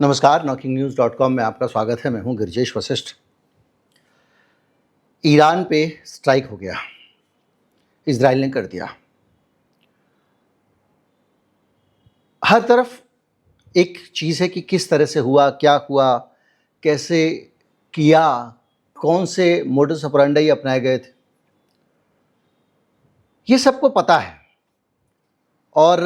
नमस्कार, knocking-news.com में आपका स्वागत है। मैं हूं गिरिजेश वशिष्ठ। ईरान पे स्ट्राइक हो गया, इजराइल ने कर दिया। हर तरफ एक चीज़ है कि किस तरह से हुआ, क्या हुआ, कैसे किया, कौन से मोडस ऑपरेंडी अपनाए गए थे, ये सबको पता है। और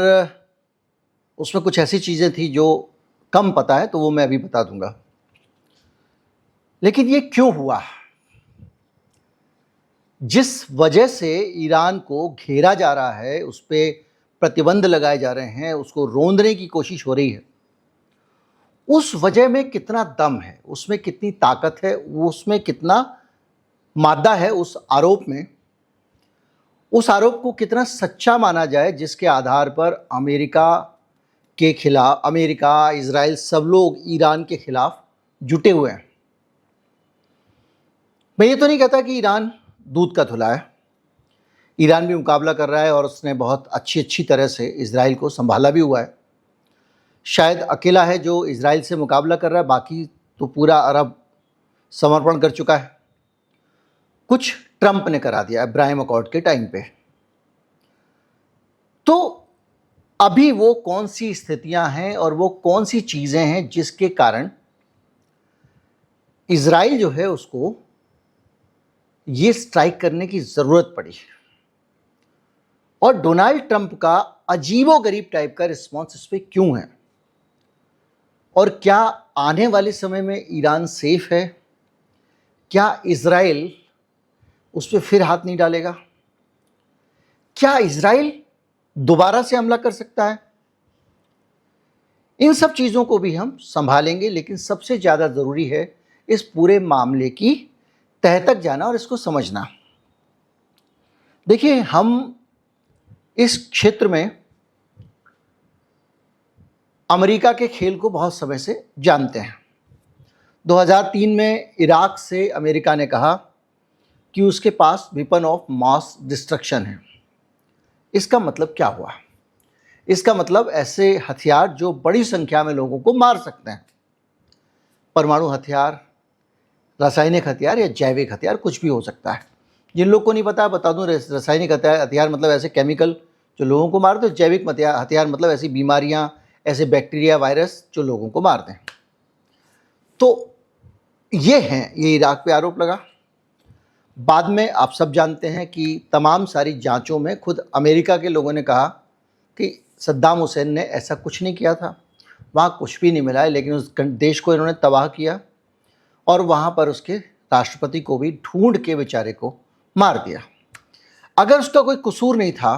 उसमें कुछ ऐसी चीज़ें थी जो कम पता है, तो वो मैं अभी बता दूंगा। लेकिन ये क्यों हुआ? जिस वजह से ईरान को घेरा जा रहा है, उस पर प्रतिबंध लगाए जा रहे हैं, उसको रोंदने की कोशिश हो रही है, उस वजह में कितना दम है, उसमें कितनी ताकत है, उसमें कितना मादा है उस आरोप में, उस आरोप को कितना सच्चा माना जाए, जिसके आधार पर अमेरिका के खिलाफ, अमेरिका, इजराइल, सब लोग ईरान के खिलाफ जुटे हुए हैं। मैं ये तो नहीं कहता कि ईरान दूध का धुला है। ईरान भी मुकाबला कर रहा है और उसने बहुत अच्छी तरह से इजराइल को संभाला भी हुआ है। शायद अकेला है जो इजराइल से मुकाबला कर रहा है, बाकी तो पूरा अरब समर्पण कर चुका है। कुछ ट्रंप ने करा दिया अब्राहम अकॉर्ड के टाइम पे। तो अभी वो कौन सी स्थितियां हैं और वो कौन सी चीज़ें हैं जिसके कारण इजराइल जो है उसको ये स्ट्राइक करने की ज़रूरत पड़ी, और डोनाल्ड ट्रंप का अजीबोगरीब टाइप का रिस्पॉन्स इस पर क्यों है, और क्या आने वाले समय में ईरान सेफ है? क्या इजराइल उस पर फिर हाथ नहीं डालेगा? क्या इजराइल दोबारा से हमला कर सकता है? इन सब चीज़ों को भी हम संभालेंगे, लेकिन सबसे ज़्यादा ज़रूरी है इस पूरे मामले की तह तक जाना और इसको समझना। देखिए, हम इस क्षेत्र में अमेरिका के खेल को बहुत समय से जानते हैं। 2003 में इराक से अमेरिका ने कहा कि उसके पास वेपन ऑफ मास डिस्ट्रक्शन है। इसका मतलब क्या हुआ? इसका मतलब ऐसे हथियार जो बड़ी संख्या में लोगों को मार सकते हैं। परमाणु हथियार, रासायनिक हथियार या जैविक हथियार, कुछ भी हो सकता है। जिन लोग को नहीं पता, बता दूं, रासायनिक हथियार मतलब ऐसे केमिकल जो लोगों को मार दे। जैविक हथियार मतलब ऐसी बीमारियां, ऐसे बैक्टीरिया, वायरस जो लोगों को मार दें। तो ये इराक पे आरोप लगा। बाद में आप सब जानते हैं कि तमाम सारी जांचों में खुद अमेरिका के लोगों ने कहा कि सद्दाम हुसैन ने ऐसा कुछ नहीं किया था, वहाँ कुछ भी नहीं मिला है, लेकिन उस देश को इन्होंने तबाह किया और वहाँ पर उसके राष्ट्रपति को भी ढूंढ के बेचारे को मार दिया। अगर उसका कोई कसूर नहीं था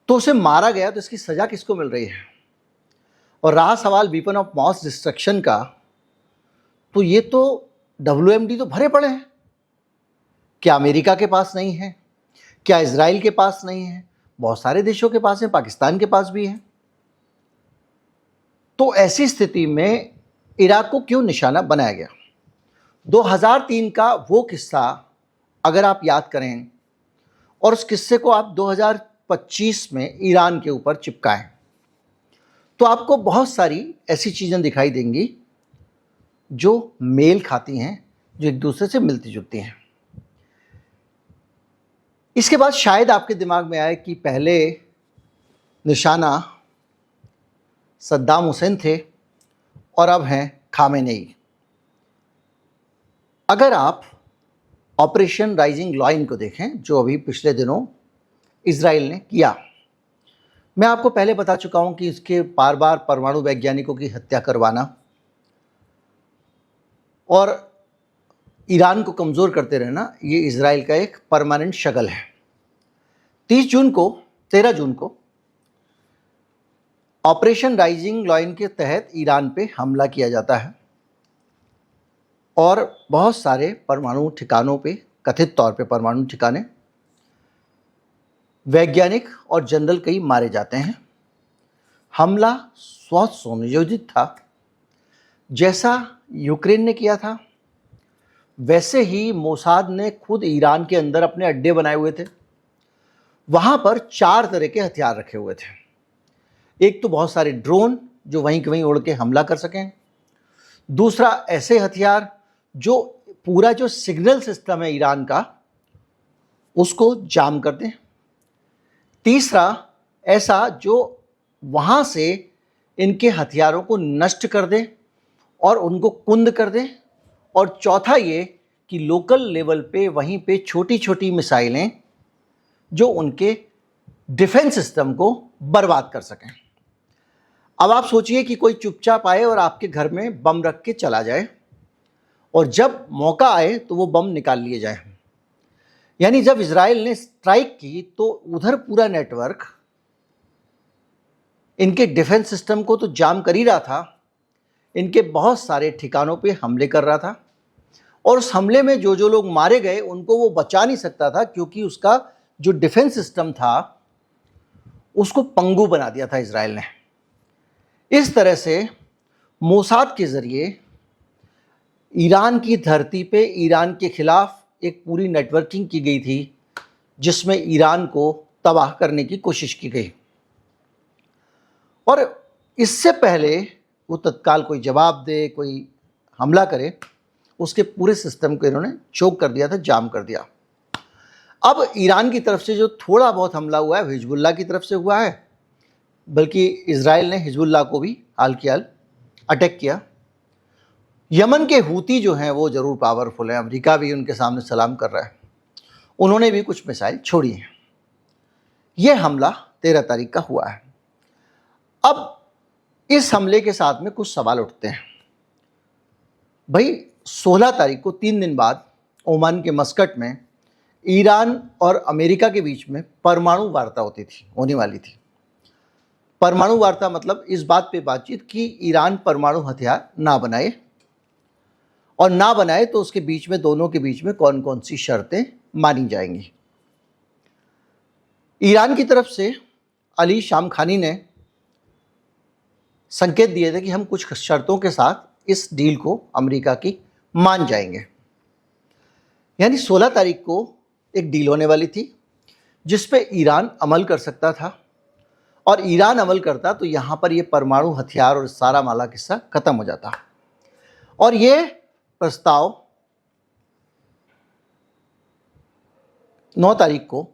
तो उसे मारा गया, तो इसकी सज़ा किसको मिल रही है? और रहा सवाल वेपन ऑफ मास डिस्ट्रक्शन का, तो ये तो WMD तो भरे पड़े हैं। क्या अमेरिका के पास नहीं है? क्या इजराइल के पास नहीं है? बहुत सारे देशों के पास है, पाकिस्तान के पास भी है। तो ऐसी स्थिति में इराक को क्यों निशाना बनाया गया? 2003 का वो किस्सा अगर आप याद करें और उस किस्से को आप 2025 में ईरान के ऊपर चिपकाएं, तो आपको बहुत सारी ऐसी चीज़ें दिखाई देंगी जो मेल खाती हैं, जो एक दूसरे से मिलती जुलती हैं। इसके बाद शायद आपके दिमाग में आए कि पहले निशाना सद्दाम हुसैन थे और अब हैं खामेनेई। अगर आप ऑपरेशन राइजिंग लॉइन को देखें, जो अभी पिछले दिनों इजराइल ने किया, मैं आपको पहले बता चुका हूं कि इसके बार बार परमाणु वैज्ञानिकों की हत्या करवाना और ईरान को कमज़ोर करते रहना, ये इजराइल का एक परमानेंट शगल है। 13 जून को ऑपरेशन राइजिंग लॉइन के तहत ईरान पे हमला किया जाता है और बहुत सारे परमाणु ठिकानों पे, कथित तौर पे परमाणु ठिकाने, वैज्ञानिक और जनरल कई मारे जाते हैं। हमला बहुत सुनियोजित था। जैसा यूक्रेन ने किया था, वैसे ही मोसाद ने खुद ईरान के अंदर अपने अड्डे बनाए हुए थे। वहाँ पर 4 तरह के हथियार रखे हुए थे। एक तो बहुत सारे ड्रोन, जो वहीं के वहीं उड़ के हमला कर सकें। दूसरा, ऐसे हथियार जो पूरा जो सिग्नल सिस्टम है ईरान का उसको जाम कर दें। तीसरा, ऐसा जो वहाँ से इनके हथियारों को नष्ट कर दे और उनको कुंद कर दे। और चौथा ये कि लोकल लेवल पे वहीं पे छोटी छोटी मिसाइलें जो उनके डिफेंस सिस्टम को बर्बाद कर सकें। अब आप सोचिए कि कोई चुपचाप आए और आपके घर में बम रख के चला जाए और जब मौका आए तो वो बम निकाल लिए जाए। यानी जब इजराइल ने स्ट्राइक की तो उधर पूरा नेटवर्क इनके डिफेंस सिस्टम को तो जाम कर ही रहा था, इनके बहुत सारे ठिकानों पे हमले कर रहा था और उस हमले में जो जो लोग मारे गए उनको वो बचा नहीं सकता था, क्योंकि उसका जो डिफेंस सिस्टम था उसको पंगु बना दिया था इजराइल ने। इस तरह से मोसाद के ज़रिए ईरान की धरती पे ईरान के खिलाफ एक पूरी नेटवर्किंग की गई थी, जिसमें ईरान को तबाह करने की कोशिश की गई। और इससे पहले वो तत्काल कोई जवाब दे, कोई हमला करे, उसके पूरे सिस्टम को इन्होंने चोक कर दिया था, जाम कर दिया। अब ईरान की तरफ से जो थोड़ा बहुत हमला हुआ है हिजबुल्लाह की तरफ से हुआ है, बल्कि इजराइल ने हिजबुल्लाह को भी हाल की हाल अटैक किया। यमन के हूती जो हैं वो ज़रूर पावरफुल हैं, अमेरिका भी उनके सामने सलाम कर रहा है, उन्होंने भी कुछ मिसाइल छोड़ी हैं। ये हमला 13 तारीख का हुआ है। अब इस हमले के साथ में कुछ सवाल उठते हैं। भाई 16 तारीख को 3 दिन बाद ओमान के मस्कट में ईरान और अमेरिका के बीच में परमाणु वार्ता होने वाली थी। परमाणु वार्ता मतलब इस बात पे बातचीत कि ईरान परमाणु हथियार ना बनाए, और ना बनाए तो उसके बीच में, दोनों के बीच में कौन कौन सी शर्तें मानी जाएंगी। ईरान की तरफ से अली शामखानी ने संकेत दिए थे कि हम कुछ शर्तों के साथ इस डील को अमेरिका की मान जाएंगे। यानी 16 तारीख को एक डील होने वाली थी जिस पे ईरान अमल कर सकता था, और ईरान अमल करता तो यहाँ पर ये परमाणु हथियार और सारा माला किस्सा खत्म हो जाता। और ये प्रस्ताव 9 तारीख को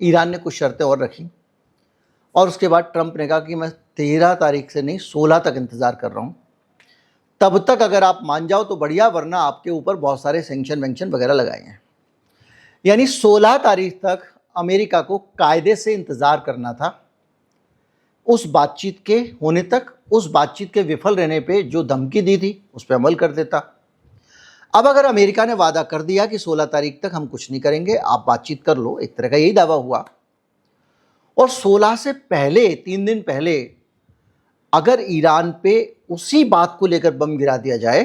ईरान ने कुछ शर्तें और रखी, और उसके बाद ट्रंप ने कहा कि मैं 13 तारीख से नहीं 16 तक इंतज़ार कर रहा हूँ, तब तक अगर आप मान जाओ तो बढ़िया, वरना आपके ऊपर बहुत सारे सैंक्शन वैंक्शन वगैरह लगाए हैं। यानी 16 तारीख तक अमेरिका को कायदे से इंतज़ार करना था उस बातचीत के होने तक। उस बातचीत के विफल रहने पे जो धमकी दी थी उस पर अमल कर देता। अब अगर अमेरिका ने वादा कर दिया कि 16 तारीख तक हम कुछ नहीं करेंगे, आप बातचीत कर लो, एक तरह का यही दावा हुआ, और 16 से पहले 3 दिन पहले अगर ईरान पे उसी बात को लेकर बम गिरा दिया जाए,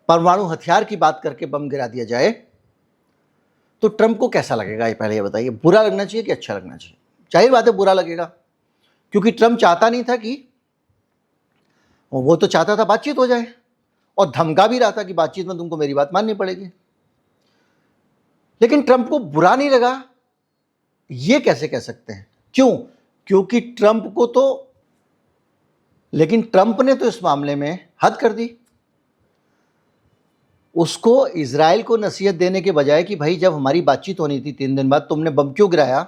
परमाणु हथियार की बात करके बम गिरा दिया जाए, तो ट्रंप को कैसा लगेगा? ये पहले ये बताइए। बुरा लगना चाहिए कि अच्छा लगना चाहिए? जाहिर बात है बुरा लगेगा, क्योंकि ट्रंप चाहता नहीं था कि, वो तो चाहता था बातचीत हो जाए, और धमका भी रहा था कि बातचीत में तुमको मेरी बात माननी पड़ेगी। लेकिन ट्रंप को बुरा नहीं लगा, ये कैसे कह सकते हैं? क्यों? क्योंकि ट्रंप को तो, लेकिन ट्रंप ने तो इस मामले में हद कर दी। उसको इजराइल को नसीहत देने के बजाय कि भाई जब हमारी बातचीत होनी थी 3 दिन बाद, तुमने बम क्यों गिराया,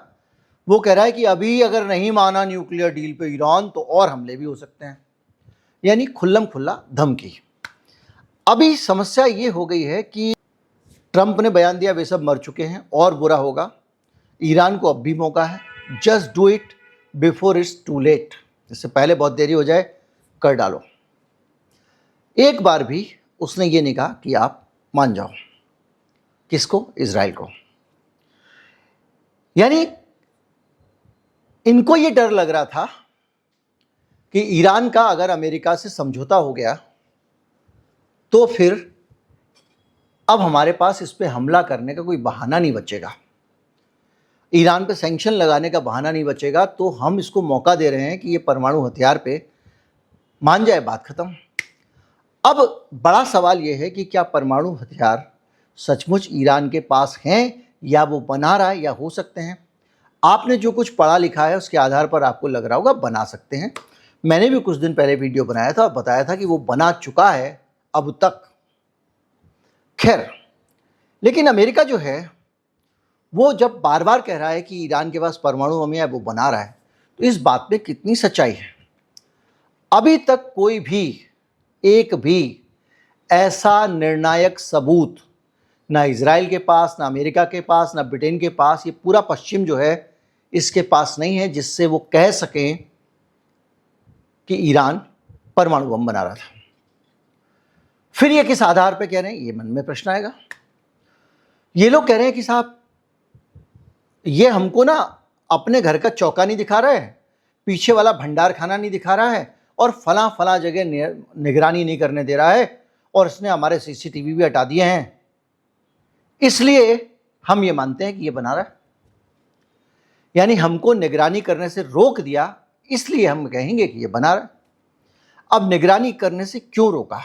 वो कह रहा है कि अभी अगर नहीं माना न्यूक्लियर डील पे ईरान तो और हमले भी हो सकते हैं। यानी खुल्लम खुल्ला धमकी। अभी समस्या ये हो गई है कि ट्रंप ने बयान दिया वे सब मर चुके हैं, और बुरा होगा। ईरान को अब भी मौका है, just do it before it's too late, इससे पहले बहुत देरी हो जाए, कर डालो। एक बार भी उसने ये नहीं कहा कि आप मान जाओ। किसको? इजराइल को। यानी इनको ये डर लग रहा था कि ईरान का अगर अमेरिका से समझौता हो गया तो फिर अब हमारे पास इस पे हमला करने का कोई बहाना नहीं बचेगा, ईरान पे सैंक्शन लगाने का बहाना नहीं बचेगा, तो हम इसको मौका दे रहे हैं कि ये परमाणु हथियार पे मान जाए, बात खत्म। अब बड़ा सवाल ये है कि क्या परमाणु हथियार सचमुच ईरान के पास हैं, या वो बना रहा है, या हो सकते हैं। आपने जो कुछ पढ़ा लिखा है उसके आधार पर आपको लग रहा होगा बना सकते हैं, मैंने भी कुछ दिन पहले वीडियो बनाया था और बताया था कि वो बना चुका है अब तक। खैर, लेकिन अमेरिका जो है वो जब बार बार कह रहा है कि ईरान के पास परमाणु बम है, वो बना रहा है, तो इस बात में कितनी सच्चाई है? अभी तक कोई भी एक भी ऐसा निर्णायक सबूत ना इजराइल के पास, ना अमेरिका के पास, ना ब्रिटेन के पास, ये पूरा पश्चिम जो है इसके पास नहीं है जिससे वो कह सकें कि ईरान परमाणु बम बना रहा था। फिर ये किस आधार पे कह रहे हैं, ये मन में प्रश्न आएगा। ये लोग कह रहे हैं कि साहब ये हमको ना अपने घर का चौका नहीं दिखा रहा है, पीछे वाला भंडार खाना नहीं दिखा रहा है, और फला फला जगह निगरानी नहीं करने दे रहा है, और इसने हमारे सीसीटीवी भी हटा दिए हैं, इसलिए हम ये मानते हैं कि ये बना रहा है। यानी हमको निगरानी करने से रोक दिया, इसलिए हम कहेंगे कि ये बना रहा है। अब निगरानी करने से क्यों रोका,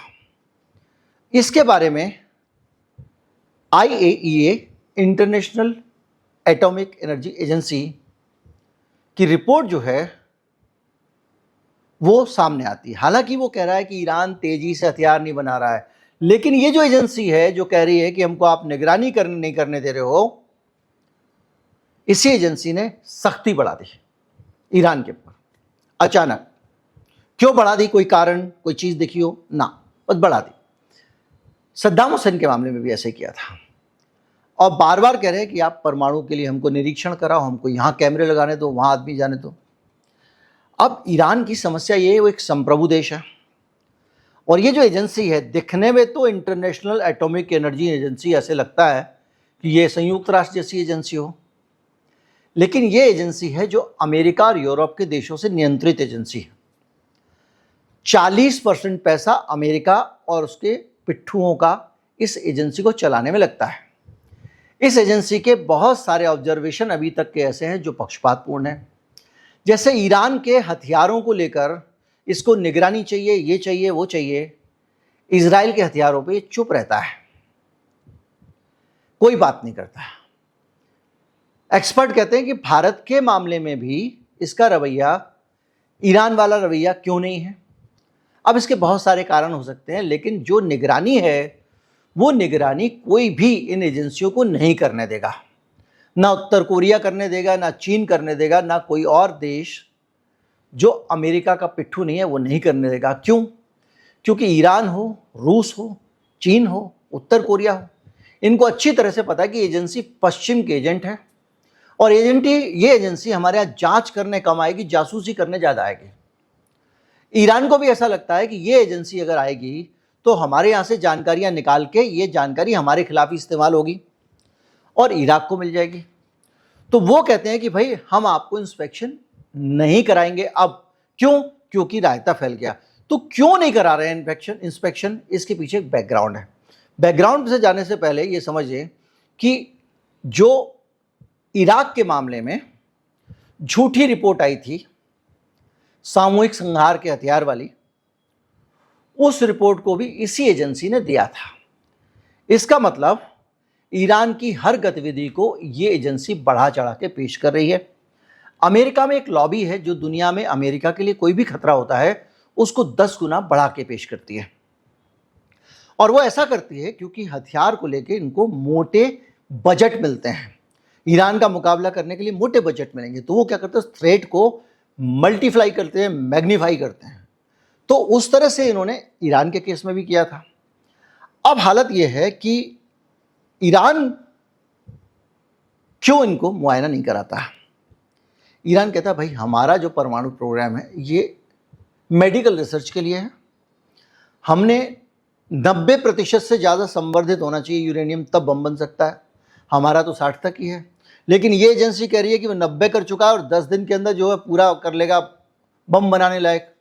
इसके बारे में IAEA, international atomic energy agency की रिपोर्ट जो है वो सामने आती है। हालांकि वो कह रहा है कि ईरान तेजी से हथियार नहीं बना रहा है, लेकिन ये जो एजेंसी है जो कह रही है कि हमको आप निगरानी नहीं करने दे रहे हो, इसी एजेंसी ने सख्ती बढ़ा दी ईरान के ऊपर अचानक। क्यों बढ़ा दी, कोई कारण, कोई चीज देखी हो ना, बस बढ़ा दी। सद्दाम हुसैन के मामले में भी ऐसे किया था, और बार बार कह रहे हैं कि आप परमाणु के लिए हमको निरीक्षण कराओ, हमको यहां कैमरे लगाने दो, वहां आदमी जाने दो। अब ईरान की समस्या ये है, वो एक संप्रभु देश है, और ये जो एजेंसी है दिखने में तो इंटरनेशनल एटॉमिक एनर्जी एजेंसी ऐसे लगता है कि ये संयुक्त राष्ट्र जैसी एजेंसी हो, लेकिन ये एजेंसी है जो अमेरिका और यूरोप के देशों से नियंत्रित एजेंसी है। 40% पैसा अमेरिका और उसके पिट्ठुओं का इस एजेंसी को चलाने में लगता है। इस एजेंसी के बहुत सारे ऑब्जर्वेशन अभी तक के ऐसे हैं जो पक्षपातपूर्ण हैं। जैसे ईरान के हथियारों को लेकर इसको निगरानी चाहिए, ये चाहिए, वो चाहिए, इजराइल के हथियारों पे चुप रहता है, कोई बात नहीं करता है। एक्सपर्ट कहते हैं कि भारत के मामले में भी इसका रवैया ईरान वाला रवैया क्यों नहीं है। अब इसके बहुत सारे कारण हो सकते हैं, लेकिन जो निगरानी है वो निगरानी कोई भी इन एजेंसियों को नहीं करने देगा। ना उत्तर कोरिया करने देगा, ना चीन करने देगा, ना कोई और देश जो अमेरिका का पिट्ठू नहीं है वो नहीं करने देगा। क्यों? क्योंकि ईरान हो, रूस हो, चीन हो, उत्तर कोरिया हो, इनको अच्छी तरह से पता है कि एजेंसी पश्चिम के एजेंट है, और ये एजेंसी हमारे यहाँ जांच करने कम आएगी, जासूसी करने ज़्यादा आएगी। ईरान को भी ऐसा लगता है कि ये एजेंसी अगर आएगी तो हमारे यहाँ से जानकारियाँ निकाल के ये जानकारी हमारे खिलाफ इस्तेमाल होगी और इराक को मिल जाएगी। तो वो कहते हैं कि भाई हम आपको इंस्पेक्शन नहीं कराएंगे। अब क्यों? क्योंकि रायता फैल गया। तो क्यों नहीं करा रहे हैं इंस्पेक्शन? इसके पीछे एक बैकग्राउंड है। बैकग्राउंड से जाने से पहले ये समझिए कि जो इराक के मामले में झूठी रिपोर्ट आई थी सामूहिक संहार के हथियार वाली, उस रिपोर्ट को भी इसी एजेंसी ने दिया था। इसका मतलब ईरान की हर गतिविधि को ये एजेंसी बढ़ा चढ़ा के पेश कर रही है। अमेरिका में एक लॉबी है जो दुनिया में अमेरिका के लिए कोई भी खतरा होता है उसको 10 गुना बढ़ा के पेश करती है, और वो ऐसा करती है क्योंकि हथियार को लेके इनको मोटे बजट मिलते हैं। ईरान का मुकाबला करने के लिए मोटे बजट मिलेंगे, तो वो क्या करते हैं, थ्रेट को मल्टीप्लाई करते हैं, मैग्नीफाई करते हैं। तो उस तरह से इन्होंने ईरान के केस में भी किया था। अब हालत यह है कि ईरान क्यों इनको मुआयना नहीं कराता। ईरान कहता है भाई हमारा जो परमाणु प्रोग्राम है ये मेडिकल रिसर्च के लिए है, हमने 90% से ज़्यादा संवर्धित होना चाहिए यूरेनियम, तब बम बन सकता है। हमारा तो 60 तक ही है, लेकिन ये एजेंसी कह रही है कि वो 90 कर चुका है और 10 दिन के अंदर जो है पूरा कर लेगा बम बनाने लायक।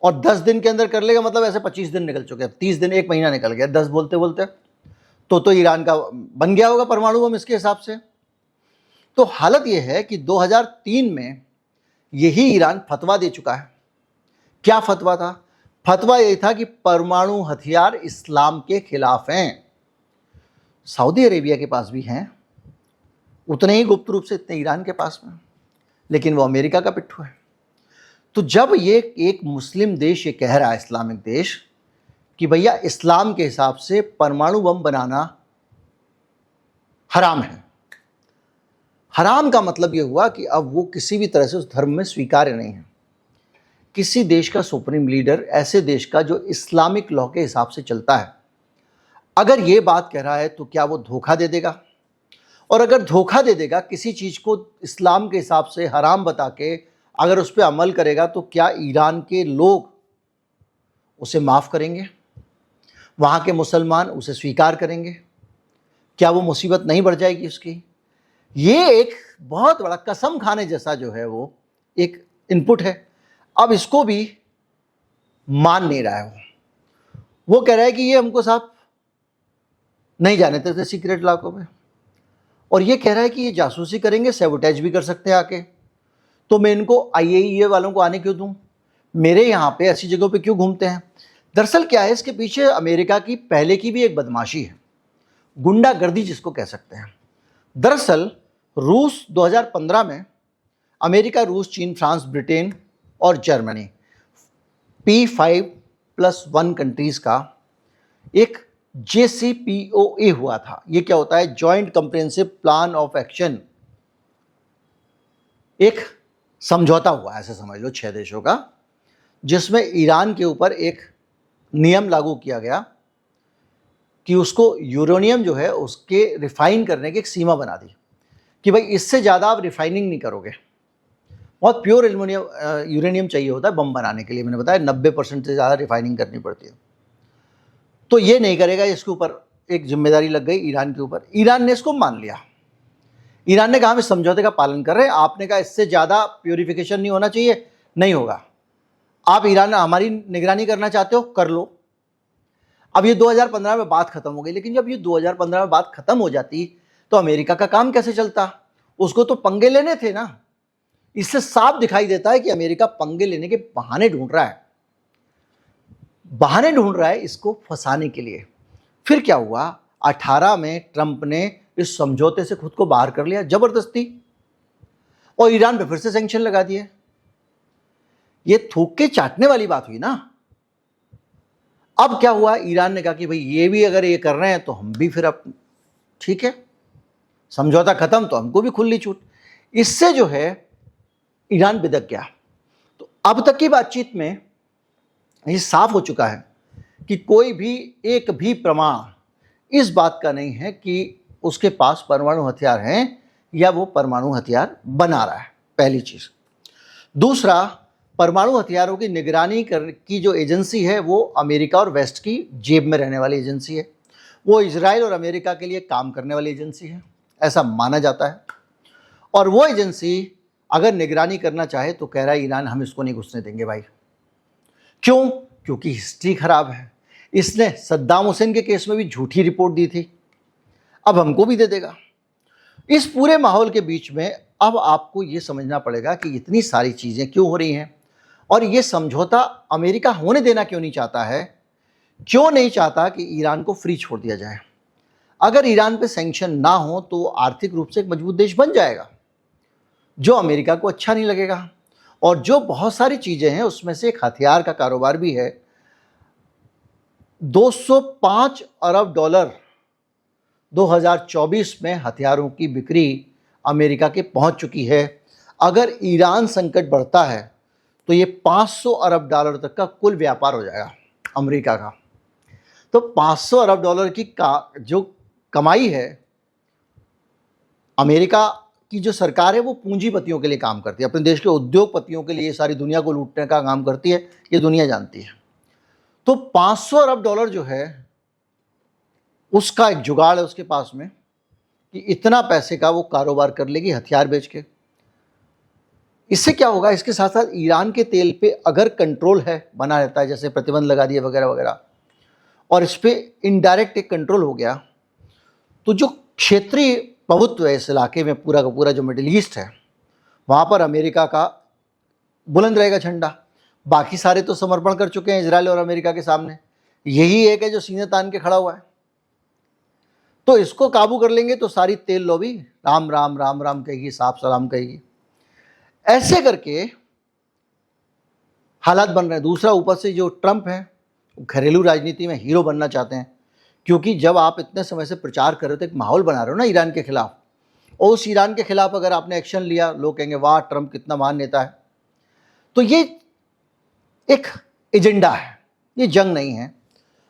और 10 दिन के अंदर कर लेगा मतलब ऐसे 25 दिन निकल चुके हैं, 30 दिन, 1 महीना निकल गया 10 बोलते बोलते। तो ईरान का बन गया होगा परमाणु बम इसके हिसाब से। तो हालत यह है कि 2003 में यही ईरान फतवा दे चुका है। क्या फतवा था? फतवा यही था कि परमाणु हथियार इस्लाम के खिलाफ हैं। सऊदी अरेबिया के पास भी हैं, उतने ही गुप्त रूप से इतने ईरान के पास में, लेकिन वो अमेरिका का पिट्ठू है। तो जब ये एक मुस्लिम देश ये कह रहा है, इस्लामिक देश, कि भैया इस्लाम के हिसाब से परमाणु बम बनाना हराम है, हराम का मतलब ये हुआ कि अब वो किसी भी तरह से उस धर्म में स्वीकार्य नहीं है। किसी देश का सुप्रीम लीडर ऐसे देश का जो इस्लामिक लॉ के हिसाब से चलता है, अगर ये बात कह रहा है तो क्या वो धोखा दे देगा? और अगर धोखा दे देगा, किसी चीज़ को इस्लाम के हिसाब से हराम बता के अगर उस पर अमल करेगा, तो क्या ईरान के लोग उसे माफ़ करेंगे? वहाँ के मुसलमान उसे स्वीकार करेंगे? क्या वो मुसीबत नहीं बढ़ जाएगी उसकी? ये एक बहुत बड़ा कसम खाने जैसा जो है वो एक इनपुट है। अब इसको भी मान नहीं रहा है वो कह रहा है कि ये हमको साहब नहीं जाने देते सीक्रेट इलाकों में, और ये कह रहा है कि ये जासूसी करेंगे, सैबोटेज भी कर सकते हैं आके, तो मैं इनको IAEA वालों को आने क्यों दूं? मेरे यहाँ पे ऐसी जगहों पे क्यों घूमते हैं? दरअसल क्या है, इसके पीछे अमेरिका की पहले की भी एक बदमाशी है, गुंडागर्दी जिसको कह सकते हैं। दरअसल रूस 2015 में अमेरिका, रूस, चीन, फ्रांस, ब्रिटेन और जर्मनी P5+1 कंट्रीज़ का एक JCPOA हुआ था। ये क्या होता है? Joint comprehensive plan of action. एक समझौता हुआ, ऐसे समझ लो, 6 देशों का, जिसमें ईरान के ऊपर एक नियम लागू किया गया कि उसको यूरेनियम जो है उसके रिफाइन करने की एक सीमा बना दी कि भाई इससे ज़्यादा आप रिफाइनिंग नहीं करोगे। बहुत प्योर यूरेनियम चाहिए होता है बम बनाने के लिए, मैंने बताया 90% से ज़्यादा रिफाइनिंग करनी पड़ती है, तो ये नहीं करेगा। इसके ऊपर एक जिम्मेदारी लग गई ईरान के ऊपर। ईरान ने इसको मान लिया। ईरान ने कहा हम इस समझौते का पालन कर रहे हैं, आपने कहा इससे ज़्यादा प्योरीफिकेशन नहीं होना चाहिए, नहीं होगा। आप ईरान हमारी निगरानी करना चाहते हो, कर लो। अब ये 2015 में बात खत्म हो गई, लेकिन जब ये 2015 में बात खत्म हो जाती तो अमेरिका का काम कैसे चलता? उसको तो पंगे लेने थे ना। इससे साफ दिखाई देता है कि अमेरिका पंगे लेने के बहाने ढूंढ रहा है, बहाने ढूंढ रहा है इसको फंसाने के लिए। फिर क्या हुआ? 18 में ट्रंप ने इस समझौते से खुद को बाहर कर लिया जबरदस्ती, और ईरान पे फिर से सैंक्शन लगा दिए। ये थूक के चाटने वाली बात हुई ना। अब क्या हुआ? ईरान ने कहा कि भाई ये भी अगर ये कर रहे हैं तो हम भी फिर अब ठीक है, समझौता खत्म तो हमको भी खुली छूट। इससे जो है ईरान बिदक गया। तो अब तक की बातचीत में ये साफ हो चुका है कि कोई भी एक भी प्रमाण इस बात का नहीं है कि उसके पास परमाणु हथियार हैं या वो परमाणु हथियार बना रहा है, पहली चीज़। दूसरा, परमाणु हथियारों की निगरानी की जो एजेंसी है वो अमेरिका और वेस्ट की जेब में रहने वाली एजेंसी है। वो इजराइल और अमेरिका के लिए काम करने वाली एजेंसी है, ऐसा माना जाता है। और वो एजेंसी अगर निगरानी करना चाहे तो कह रहा है ईरान हम इसको नहीं घुसने देंगे भाई। क्यों? क्योंकि हिस्ट्री खराब है। इसने सद्दाम हुसैन के केस में भी झूठी रिपोर्ट दी थी, अब हमको भी दे देगा। इस पूरे माहौल के बीच में अब आपको ये समझना पड़ेगा कि इतनी सारी चीज़ें क्यों हो रही हैं, और ये समझौता अमेरिका होने देना क्यों नहीं चाहता है। क्यों नहीं चाहता कि ईरान को फ्री छोड़ दिया जाए? अगर ईरान पे सैंक्शन ना हो तो वो आर्थिक रूप से एक मजबूत देश बन जाएगा, जो अमेरिका को अच्छा नहीं लगेगा। और जो बहुत सारी चीज़ें हैं उसमें से एक हथियार का कारोबार भी है। 205 अरब डॉलर 2024 में हथियारों की बिक्री अमेरिका के पहुंच चुकी है। अगर ईरान संकट बढ़ता है तो ये 500 अरब डॉलर तक का कुल व्यापार हो जाएगा अमेरिका का। तो 500 अरब डॉलर की जो कमाई है, अमेरिका की जो सरकार है वो पूंजीपतियों के लिए काम करती है, अपने देश के उद्योगपतियों के लिए सारी दुनिया को लूटने का काम करती है, ये दुनिया जानती है। तो 500 अरब डॉलर जो है उसका एक जुगाड़ है उसके पास में कि इतना पैसे का वो कारोबार कर लेगी हथियार बेच के। इससे क्या होगा? इसके साथ साथ ईरान के तेल पे अगर कंट्रोल है, बना रहता है, जैसे प्रतिबंध लगा दिए वगैरह वगैरह, और इस पर इनडायरेक्ट एक कंट्रोल हो गया, तो जो क्षेत्रीय प्रभुत्व है इस इलाके में, पूरा का पूरा जो मिडिल ईस्ट है, वहाँ पर अमेरिका का बुलंद रहेगा झंडा। बाकी सारे तो समर्पण कर चुके हैं इजराइल और अमेरिका के सामने, यही एक है जो सीने तान के खड़ा हुआ है। तो इसको काबू कर लेंगे तो सारी तेल लॉबी राम राम राम राम कहेगी, साफ सलाम कहेगी। ऐसे करके हालात बन रहे हैं। दूसरा, ऊपर से जो ट्रंप है वो घरेलू राजनीति में हीरो बनना चाहते हैं, क्योंकि जब आप इतने समय से प्रचार कर रहे हो तो एक माहौल बना रहे हो ना ईरान के खिलाफ, और उस ईरान के खिलाफ अगर आपने एक्शन लिया, लोग कहेंगे वाह ट्रंप कितना महान नेता है। तो ये एक एजेंडा है, ये जंग नहीं है।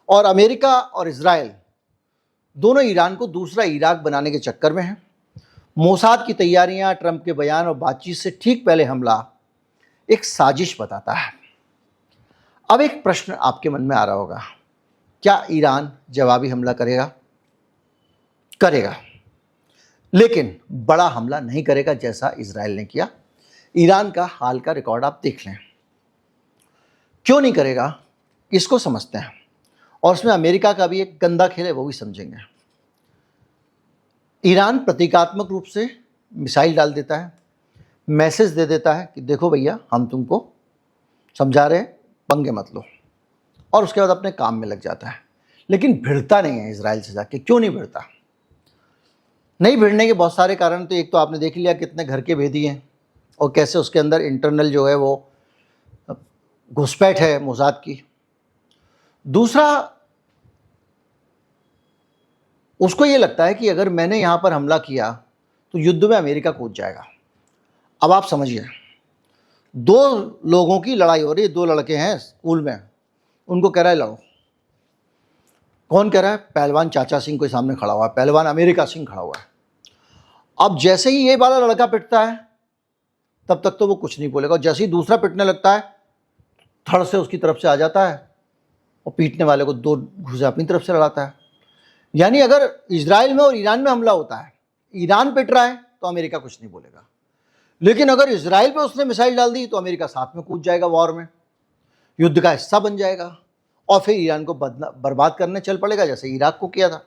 और अमेरिका और इजराइल दोनों ईरान को दूसरा इराक बनाने के चक्कर में हैं। मोसाद की तैयारियां, ट्रंप के बयान और बातचीत से ठीक पहले हमला एक साजिश बताता है। अब एक प्रश्न आपके मन में आ रहा होगा, क्या ईरान जवाबी हमला करेगा? करेगा, लेकिन बड़ा हमला नहीं करेगा जैसा इजराइल ने किया। ईरान का हाल का रिकॉर्ड आप देख लें। क्यों नहीं करेगा इसको समझते हैं, और उसमें अमेरिका का भी एक गंदा खेल है वो भी समझेंगे। ईरान प्रतीकात्मक रूप से मिसाइल डाल देता है, मैसेज दे देता है कि देखो भैया हम तुमको समझा रहे हैं, पंगे मत लो, और उसके बाद अपने काम में लग जाता है। लेकिन भिड़ता नहीं है इजराइल से जाके। क्यों नहीं भिड़ता? नहीं भिड़ने के बहुत सारे कारण। तो एक तो आपने देख लिया कितने घर के भेदी हैं और कैसे उसके अंदर इंटरनल जो है वो घुसपैठ है मोसाद की। दूसरा, उसको ये लगता है कि अगर मैंने यहाँ पर हमला किया तो युद्ध में अमेरिका कूद जाएगा। अब आप समझिए, दो लोगों की लड़ाई हो रही है, दो लड़के हैं स्कूल में, उनको कह रहा है लड़ो। कौन कह रहा है? पहलवान चाचा सिंह कोई सामने खड़ा हुआ है, पहलवान अमेरिका सिंह खड़ा हुआ है। अब जैसे ही ये वाला लड़का पिटता है तब तक तो वो कुछ नहीं बोलेगा, और जैसे ही दूसरा पिटने लगता है थड़ से उसकी तरफ से आ जाता है और पीटने वाले को दो घुसे अपनी तरफ से लड़ाता है। यानी अगर इजराइल में और ईरान में हमला होता है, ईरान पिट रहा है तो अमेरिका कुछ नहीं बोलेगा, लेकिन अगर इजराइल पे उसने मिसाइल डाल दी तो अमेरिका साथ में कूद जाएगा, वॉर में युद्ध का हिस्सा बन जाएगा, और फिर ईरान को बर्बाद करने चल पड़ेगा जैसे इराक को किया था।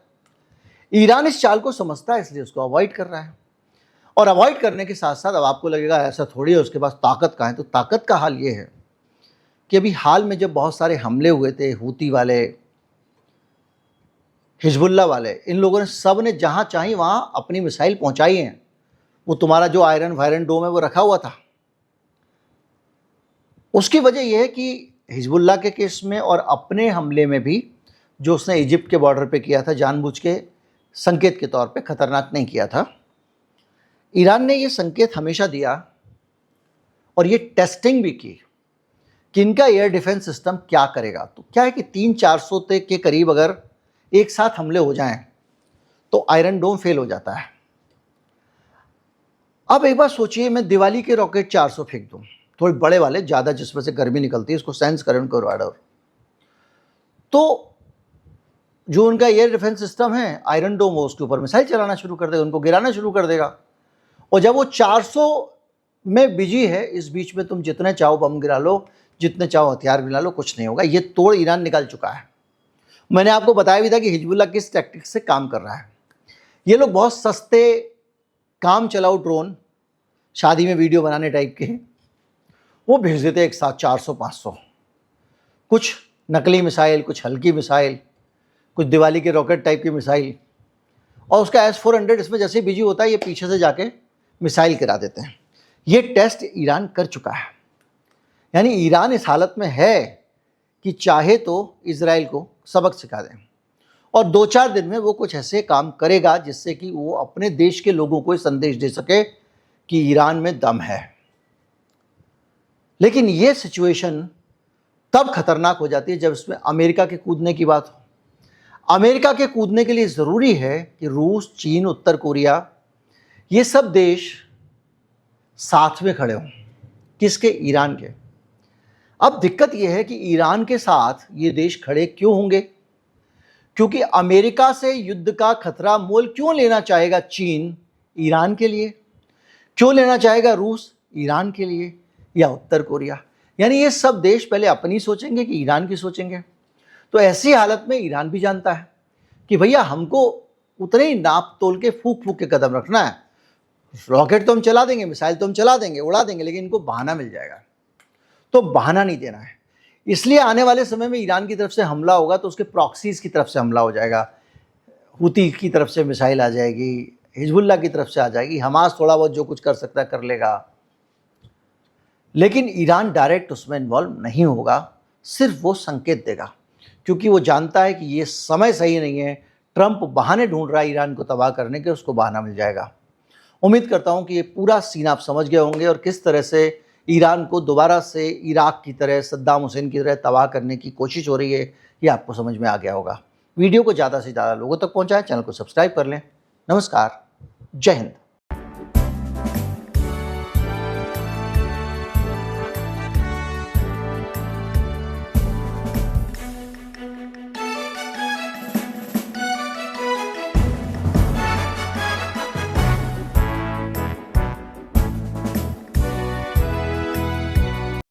ईरान इस चाल को समझता है, इसलिए उसको अवॉइड कर रहा है। और अवॉइड करने के साथ साथ अब आपको लगेगा ऐसा थोड़ी है उसके पास ताकत कहाँ है, तो ताकत का हाल ये है कि अभी हाल में जब बहुत सारे हमले हुए थे, हूती वाले, हिजबुल्ला वाले, इन लोगों ने सब ने जहाँ चाही वहाँ अपनी मिसाइल पहुँचाई हैं। वो तुम्हारा जो आयरन वायरन डोम है वो रखा हुआ था। उसकी वजह यह है कि हिजबुल्ला के केस में और अपने हमले में भी जो उसने इजिप्ट के बॉर्डर पे किया था, जानबूझ के संकेत के तौर पे, खतरनाक नहीं किया था। ईरान ने ये संकेत हमेशा दिया और ये टेस्टिंग भी की कि इनका एयर डिफेंस सिस्टम क्या करेगा। तो क्या है कि 300-400 के करीब अगर एक साथ हमले हो जाएं तो आयरन डोम फेल हो जाता है। अब एक बार सोचिए, मैं दिवाली के रॉकेट 400 फेंक दूं, थोड़े बड़े वाले, ज़्यादा जिसमें से गर्मी निकलती है, इसको सेंस करें उनको राडार, तो जो उनका एयर डिफेंस सिस्टम है आयरन डोम, वो उसके ऊपर मिसाइल चलाना शुरू कर देगा, उनको गिराना शुरू कर देगा। और जब वो 400 में बिजी है, इस बीच में तुम जितने चाहो बम गिरा लो, जितने चाहो हथियार गिरा लो, कुछ नहीं होगा। ये तोड़ ईरान निकाल चुका है। मैंने आपको बताया भी था कि हिजबुल्ला किस टैक्टिक्स से काम कर रहा है। ये लोग बहुत सस्ते काम चलाऊ ड्रोन, शादी में वीडियो बनाने टाइप के, वो भेज देते एक साथ 400-500, कुछ नकली मिसाइल, कुछ हल्की मिसाइल, कुछ दिवाली के रॉकेट टाइप की मिसाइल, और उसका S-400 इसमें जैसे बिजी होता है ये पीछे से जाके मिसाइल गिरा देते हैं। ये टेस्ट ईरान कर चुका है। यानी ईरान इस हालत में है कि चाहे तो इजराइल को सबक सिखा दें, और 2-4 दिन में वो कुछ ऐसे काम करेगा जिससे कि वो अपने देश के लोगों को संदेश दे सके कि ईरान में दम है। लेकिन ये सिचुएशन तब खतरनाक हो जाती है जब इसमें अमेरिका के कूदने की बात हो। अमेरिका के कूदने के लिए ज़रूरी है कि रूस, चीन, उत्तर कोरिया, ये सब देश साथ में खड़े हों। किसके? ईरान के। अब दिक्कत यह है कि ईरान के साथ ये देश खड़े क्यों होंगे? क्योंकि अमेरिका से युद्ध का खतरा मोल क्यों लेना चाहेगा चीन ईरान के लिए? क्यों लेना चाहेगा रूस ईरान के लिए, या उत्तर कोरिया? यानी ये सब देश पहले अपनी सोचेंगे कि ईरान की सोचेंगे। तो ऐसी हालत में ईरान भी जानता है कि भैया हमको उतने ही नाप तोल के फूक फूक के कदम रखना है। रॉकेट तो हम चला देंगे, मिसाइल तो हम चला देंगे, उड़ा देंगे, लेकिन इनको बहाना मिल जाएगा, तो बहाना नहीं देना है। इसलिए आने वाले समय में ईरान की तरफ से हमला होगा तो उसके प्रॉक्सीज की तरफ से हमला हो जाएगा, हूती की तरफ से मिसाइल आ जाएगी, हिजबुल्ला की तरफ से आ जाएगी, हमास थोड़ा बहुत जो कुछ कर सकता है कर लेगा। लेकिन ईरान डायरेक्ट उसमें इन्वॉल्व नहीं होगा, सिर्फ वो संकेत देगा, क्योंकि वो जानता है कि ये समय सही नहीं है। ट्रंप बहाने ढूंढ रहा है ईरान को तबाह करने के, उसको बहाना मिल जाएगा। उम्मीद करता हूं कि ये पूरा सीन आप समझ गए होंगे और किस तरह से ईरान को दोबारा से इराक की तरह, सद्दाम हुसैन की तरह तबाह करने की कोशिश हो रही है, ये आपको समझ में आ गया होगा। वीडियो को ज़्यादा से ज़्यादा लोगों तक पहुंचाएं, चैनल को सब्सक्राइब कर लें। नमस्कार, जय हिंद।